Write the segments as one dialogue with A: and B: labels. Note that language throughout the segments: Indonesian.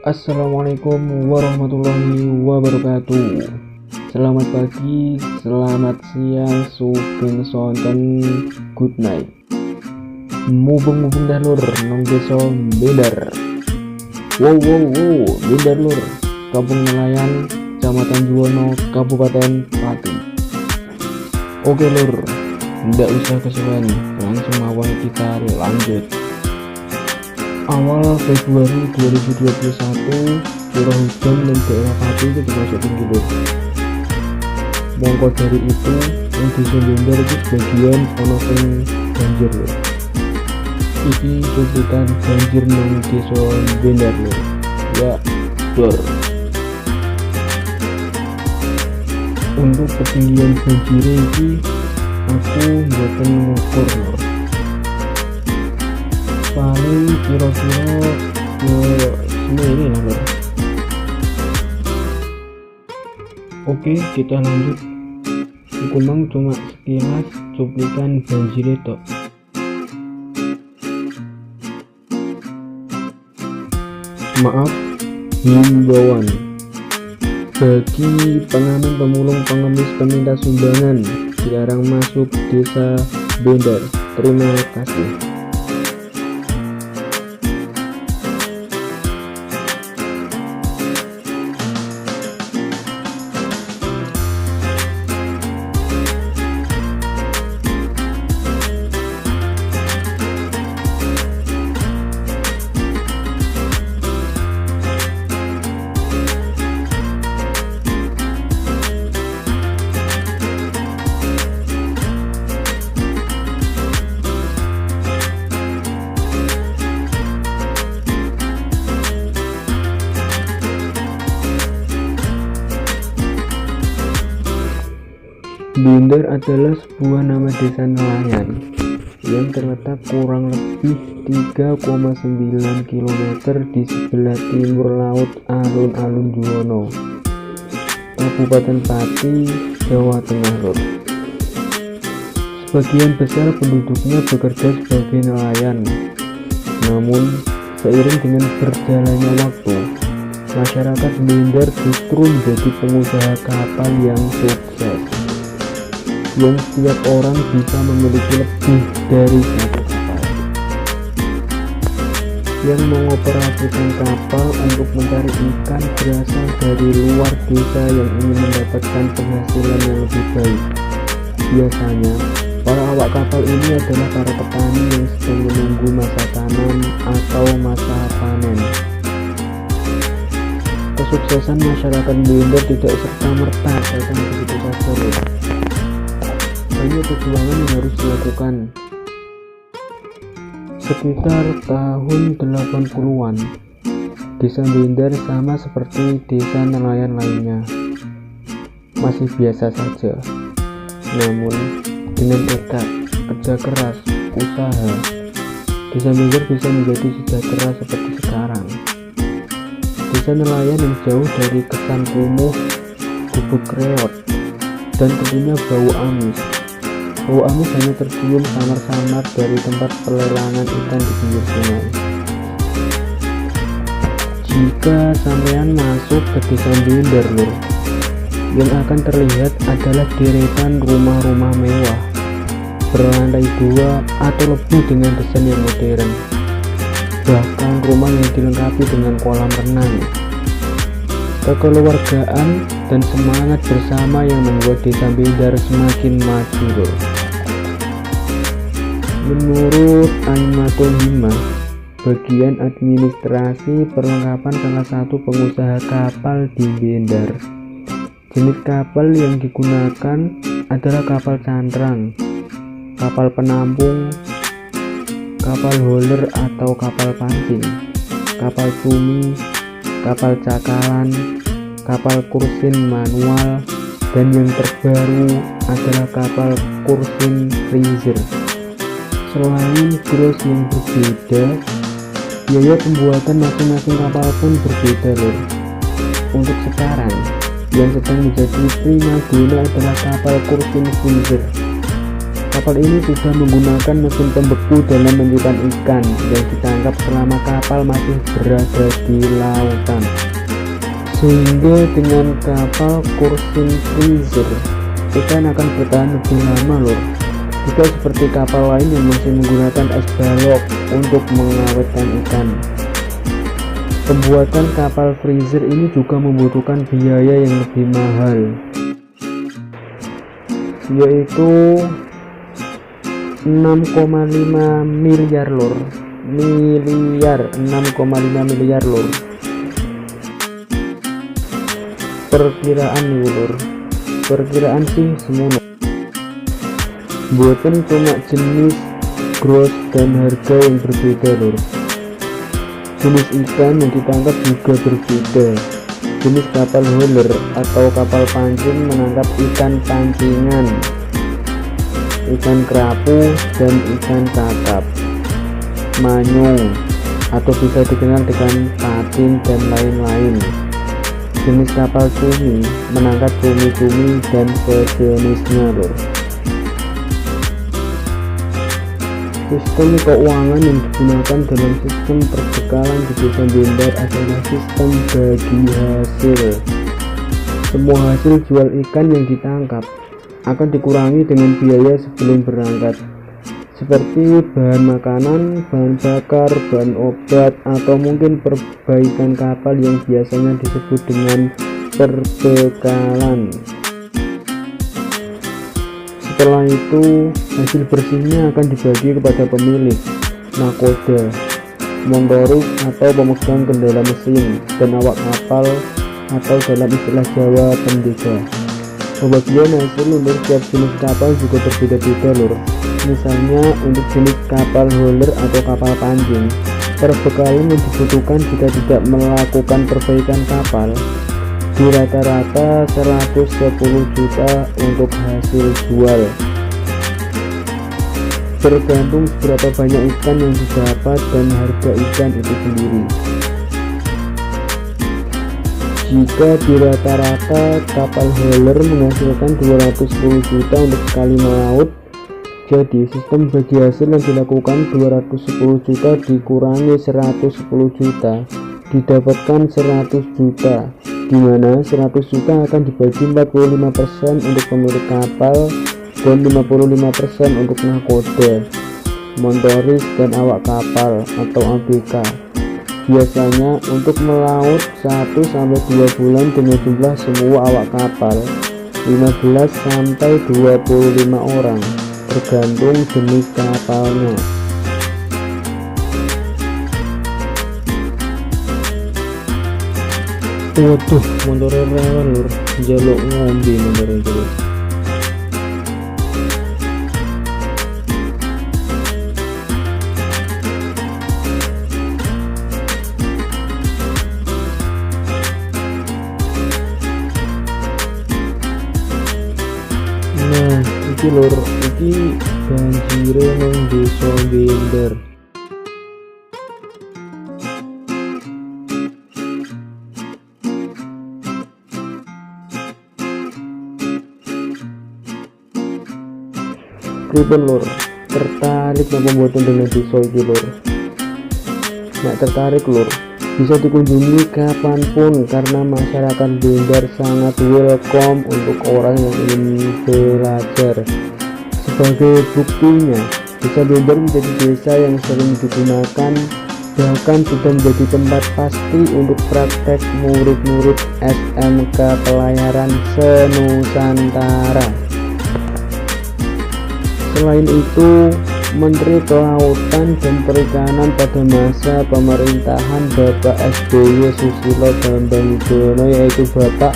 A: Assalamualaikum warahmatullahi wabarakatuh. Selamat pagi, selamat siang, sugeng sonten, good night. Mubeng-mubeng dah lur, nong desa Bendar. Wow, Bendar lur, Kampung Nelayan, Kecamatan Juwono, Kabupaten Pati. Oke lur, tidak usah kesuwen, langsung awal kita lanjut. Awal Februari 2021, curah hujan di daerah Pati itu termasuk tinggi lur. Mongko dari itu, yang di Bendar itu sebagian ono sing banjir lur. Iki cuplikan banjir nang desa Bendar lur. Ya, lur. Untuk ketinggian banjir ini aku mboten ngukur lur. Paling kira-kira ini lah lur. Oke, kita lanjut. Iku mang cuma sekilas cuplikan banjir itu. Maaf, himbauan bagi pengamen, pemulung, pengemis, peminta sumbangan dilarang masuk desa Bendar. Terima kasih. Bendar adalah sebuah nama desa nelayan yang terletak kurang lebih 3,9 km di sebelah timur laut alun-alun Juwono, Kabupaten Pati, Jawa Tengah lur. Sebagian besar penduduknya bekerja sebagai nelayan. Namun, seiring dengan berjalannya waktu, masyarakat Bendar justru menjadi pengusaha kapal yang sukses, yang setiap orang bisa memiliki lebih dari satu kapal, yang mengoperasikan kapal untuk mencari ikan berasal dari luar desa yang ingin mendapatkan penghasilan yang lebih baik. Biasanya, para awak kapal ini adalah para petani yang sedang menunggu masa tanam atau masa panen. Kesuksesan masyarakat Bendar tidak serta-merta datang begitu saja lur. Banyak perjuangan yang harus dilakukan. Sekitar tahun 80-an, desa Bendar sama seperti desa nelayan lainnya, masih biasa saja. Namun, dengan tekad, kerja keras, usaha, desa Bendar bisa menjadi sejahtera seperti sekarang. Desa nelayan yang jauh dari kesan kumuh, gubuk reot, dan tentunya bau amis. Bau amis hanya tercium samar-samar dari tempat pelelangan ikan di pinggir sungai. Jika sampean masuk ke desa Bendar lur, yang akan terlihat adalah deretan rumah-rumah mewah berlantai 2 atau lebih dengan desain yang modern. Bahkan rumah yang dilengkapi dengan kolam renang. Kekeluargaan dan semangat bersama yang membuat desa Bendar semakin maju lur. Menurut Aimatul Hima, bagian administrasi perlengkapan salah satu pengusaha kapal di Bendar. Jenis kapal yang digunakan adalah kapal cantrang, kapal penampung, kapal hauler atau kapal pancing, kapal cumi, kapal cakalan, kapal kursin manual, dan yang terbaru adalah kapal kursin freezer. Selain gross yang berbeda, biaya pembuatan masing-masing kapal pun berbeda lur. Untuk sekarang, yang sedang menjadi prima dona adalah kapal kursin freezer. Kapal ini sudah menggunakan mesin pembeku dalam menyimpan ikan yang ditangkap selama kapal masih berada di lautan. Sehingga dengan kapal Cruising Freezer, ikan akan bertahan lebih lama lor. Tidak seperti kapal lain yang masih menggunakan es balok untuk mengawetkan ikan. Pembuatan kapal freezer ini juga membutuhkan biaya yang lebih mahal, yaitu 6,5 miliar lor. 6,5 miliar lor. Perkiraan nih lor. Perkiraan sih semono. Buatan cuma jenis gross dan harga yang berbeda lor. Jenis ikan yang ditangkap juga berbeda. Jenis kapal hauler atau kapal pancing menangkap ikan pancingan, ikan kerapu, dan ikan kakap, manyung, atau bisa dikenal dengan patin dan lain-lain. Jenis kapal cumi menangkap cumi-cumi dan sejenisnya lor. Sistem keuangan yang digunakan dalam sistem perbekalan di desa Bendar adalah sistem bagi hasil. Semua hasil jual ikan yang ditangkap akan dikurangi dengan biaya sebelum berangkat, seperti bahan makanan, bahan bakar, bahan obat, atau mungkin perbaikan kapal yang biasanya disebut dengan perbekalan. Setelah itu, hasil bersihnya akan dibagi kepada pemilik, nakoda, motoris atau pemegang kendala mesin, dan awak kapal atau dalam istilah Jawa pendega. Pembagian hasil untuk setiap jenis kapal juga berbeda-beda lor. Misalnya untuk jenis kapal hauler atau kapal pancing, perbekalan yang dibutuhkan jika tidak melakukan perbaikan kapal di rata-rata 110 juta untuk hasil jual, tergantung seberapa banyak ikan yang didapat dan harga ikan itu sendiri. Jika di rata-rata kapal hauler menghasilkan 210 juta untuk sekali melaut, jadi sistem bagi hasil yang dilakukan 210 juta dikurangi 110 juta didapatkan 100 juta, di mana 100 juta akan dibagi 45% untuk pemilik kapal dan 55% untuk nakoda, motoris, dan awak kapal atau ABK. Biasanya untuk melaut 1-2 bulan dengan jumlah semua awak kapal 15-25 orang, tergantung jenis kapalnya. Waduh, motornya rawan lur, jaluk ngombe motornya itu. Nah, iki lur, iki banjire nang desa Bendar. Pripun lur, tertarik nang pembuatan dengan desa iki lur? Nek tertarik lur, bisa dikunjungi kapanpun karena masyarakat Bendar sangat welcome untuk orang yang ingin belajar. Sebagai buktinya, desa Bendar menjadi desa yang sering digunakan, bahkan sudah menjadi tempat pasti untuk praktek murid-murid SMK Pelayaran se-Nusantara. Selain itu, Menteri Kelautan dan Perikanan pada masa pemerintahan Bapak SBY Susilo Bambang Yudhoyono, yaitu Bapak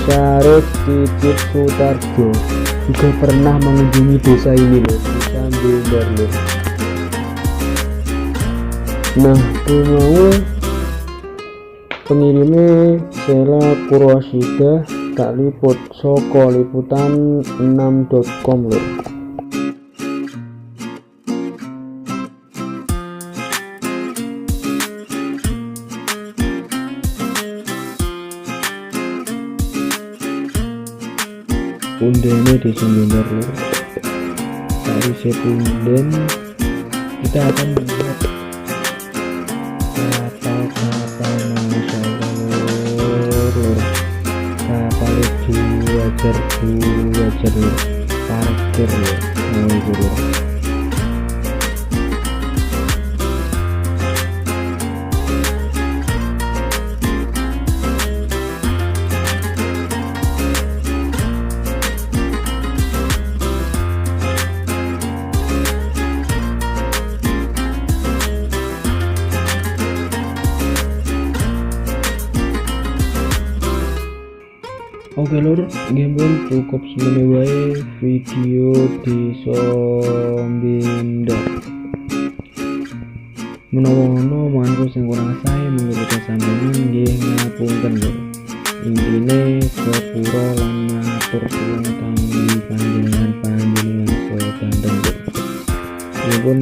A: Syarif Cicit Sutarjo, juga pernah mengunjungi desa ini loh, desa Bendar loh. Nah, mau pengirimnya Sela Purwasida tak liput soko liputan 6.com loh. Undene di Bendar lho. sakwise punden kita akan melihat kapal masyaallah kapal wajar parkir ya itu. Oke lur, gembel cukup semene wae video di Sombinda. Menawa ono mangko sing kurang sae menurut sampeyan nggih ngapunten lur. Intine sepuro lan matur suwun kangge panjenengan sedanten. Nyuwun